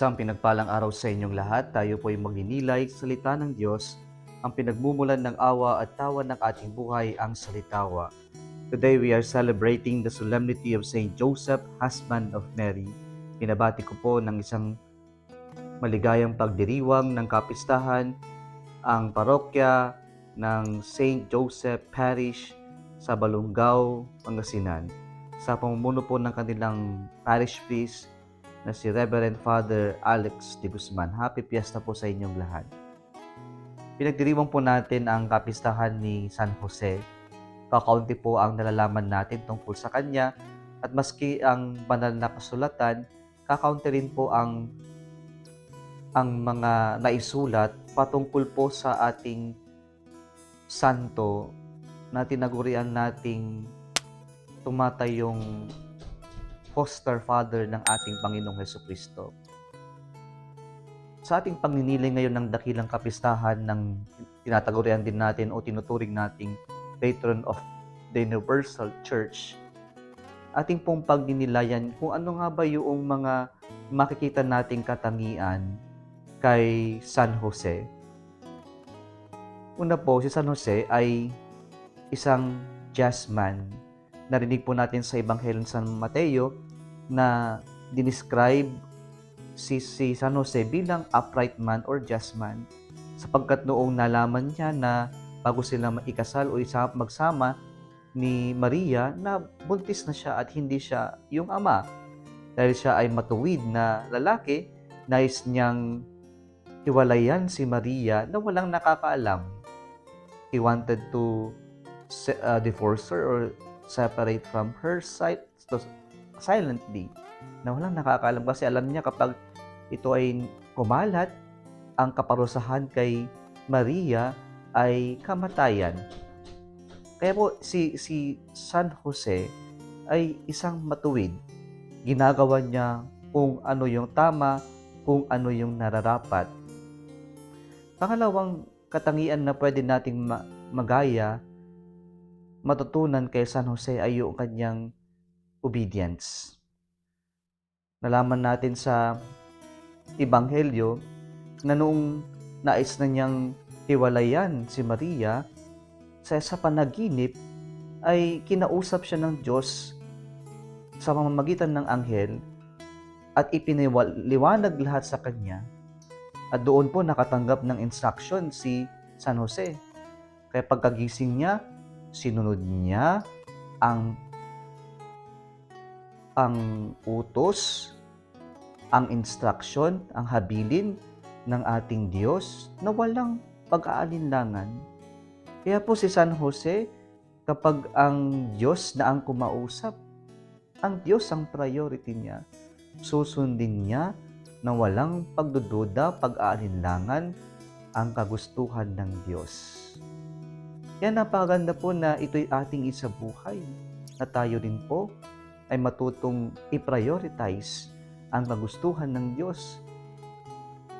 Isang pinagpalang araw sa inyong lahat. Tayo po ay magninilay sa salita ng Diyos. Ang pinagmumulan ng awa at tawa ng ating buhay ang salitawa. Today we are celebrating the solemnity of Saint Joseph, husband of Mary. Pinabati ko po ng isang maligayang pagdiriwang ng kapistahan ang parokya ng Saint Joseph Parish sa Balungaw, Pangasinan. Sa pamumuno po ng kanilang parish priest na si Reverend Father Alex de Guzman. Happy Fiesta po sa inyong lahat. Pinagdiriwang po natin ang kapistahan ni San Jose. Kakaunti po ang nalalaman natin tungkol sa kanya at maski ang banal na kasulatan, kakaunti rin po ang mga naisulat patungkol po sa ating santo na tinagurian nating tumatayong foster father ng ating Panginoong Hesukristo. Sa ating pagninilay ngayon ng dakilang kapistahan ng tinatagurian din natin o tinuturing nating patron of the Universal Church, ating pong pagninilayan kung ano nga ba yung mga makikita nating katangian kay San Jose. Una po, si San Jose ay isang just man. Narinig po natin sa Ebanghelyo ng San Mateo na dinescribe si San Jose bilang upright man or just man sapagkat noong nalaman niya na bago sila maikasal o magsama ni Maria na buntis na siya at hindi siya yung ama. Dahil siya ay matuwid na lalaki, nais niyang hiwalayan si Maria na walang nakakaalam. He wanted to divorce her or separate from her sight silently na walang nakakaalam kasi alam niya kapag ito ay kumalat, ang kaparusahan kay Maria ay kamatayan. Kaya po si San Jose ay isang matuwid. Ginagawa niya kung ano yung tama, kung ano yung nararapat. Pangalawang katangian na pwede nating magaya, matutunan kay San Jose ay yung kanyang obedience. Nalaman natin sa Ebanghelyo na noong nais na niyang hiwalayan si Maria, sa panaginip ay kinausap siya ng Diyos sa pamamagitan ng anghel at ipinaliwanag lahat sa kanya. At doon po nakatanggap ng instruction si San Jose. Kaya pagkagising niya, sinunod niya ang utos, ang instruction, ang habilin ng ating Diyos na walang pag-aalinlangan. Kaya po si San Jose, kapag ang Diyos na ang kumausap, ang Diyos ang priority niya, susundin niya na walang pagdududa, pag-aalinlangan ang kagustuhan ng Diyos. Kaya napakaganda po na ito'y ating isabuhay, na tayo rin po ay matutong i-prioritize ang kagustuhan ng Diyos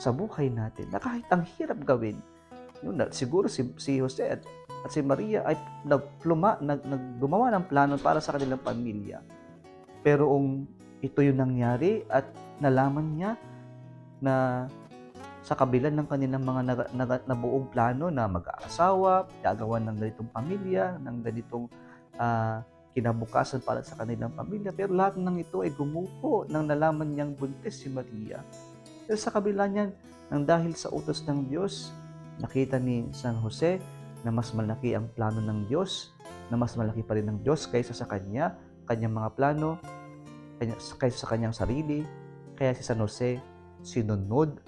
sa buhay natin, na kahit ang hirap gawin. Siguro si Jose at si Maria ay gumawa ng plano para sa kanilang pamilya. Pero ito yung nangyari at nalaman niya na sa kabila ng kanilang mga nabuong plano na mag-aasawa, gagawa ng ganitong pamilya, ng ganitong kinabukasan para sa kanilang pamilya. Pero lahat ng ito ay gumuho nang nalaman niyang buntis si Maria. Pero sa kabila niyan, nang dahil sa utos ng Diyos, nakita ni San Jose na mas malaki ang plano ng Diyos, na mas malaki pa rin ng Diyos kaysa sa kanyang mga plano, kaysa sa kanyang sarili. Kaya si San Jose sinunod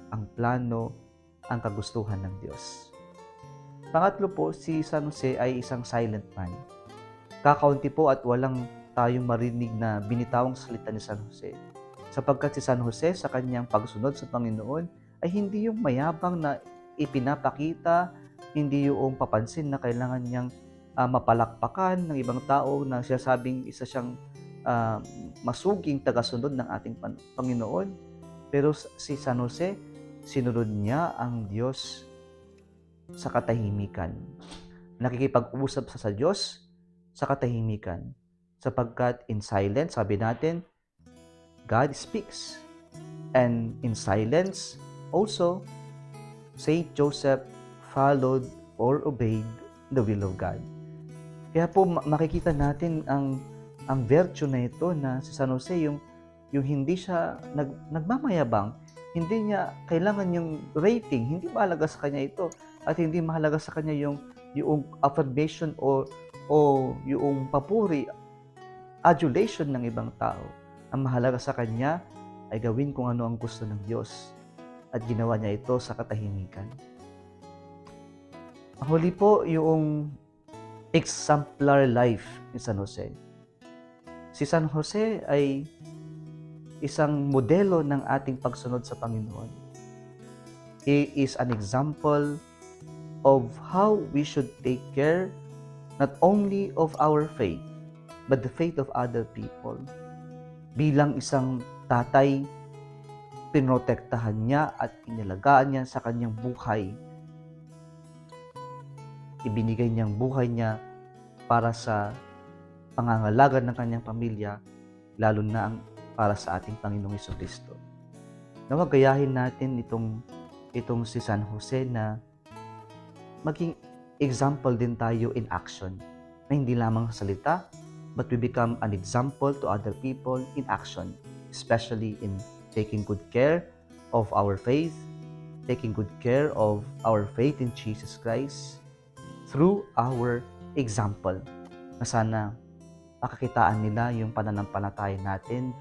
ang plano, ang kagustuhan ng Diyos. Pangatlo po, si San Jose ay isang silent man. Kakaunti po at walang tayong marinig na binitawang salita ni San Jose. Sapagkat si San Jose sa kanyang pagsunod sa Panginoon ay hindi yung mayabang na ipinapakita, hindi yung papansin na kailangan niyang mapalakpakan ng ibang tao na sinasabing isa siyang masuging tagasunod ng ating Panginoon. Pero si San Jose, sinunod niya ang Diyos sa katahimikan. Nakikipag-usap sa Diyos sa katahimikan. Sapagkat in silence, sabi natin, God speaks. And in silence, also, Saint Joseph followed or obeyed the will of God. Kaya po makikita natin ang virtue na ito na si San Jose, yung hindi siya nagmamayabang, hindi niya kailangan yung rating, hindi mahalaga sa kanya ito, at hindi mahalaga sa kanya yung affirmation o yung papuri, adulation ng ibang tao. Ang mahalaga sa kanya ay gawin kung ano ang gusto ng Diyos, at ginawa niya ito sa katahimikan. Ang huli po, yung exemplar life ni San Jose. Si San Jose ay isang modelo ng ating pagsunod sa Panginoon. He is an example of how we should take care not only of our faith, but the faith of other people. Bilang isang tatay, pinotektahan niya at inilagaan niya sa kanyang buhay. Ibinigay niyang buhay niya para sa pangangalaga ng kanyang pamilya, lalo na para sa ating Panginoong Jesucristo. Nawag gayahin natin itong si San Jose na maging example din tayo in action, na hindi lamang sa salita, but we become an example to other people in action, especially in taking good care of our faith, taking good care of our faith in Jesus Christ through our example, na sana makakitaan nila yung pananampalataya natin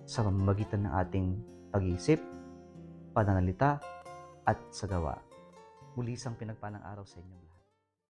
sa pamamagitan ng ating pag-iisip, pananalita, at sa gawa. Muli isang pinagpalang araw sa inyo.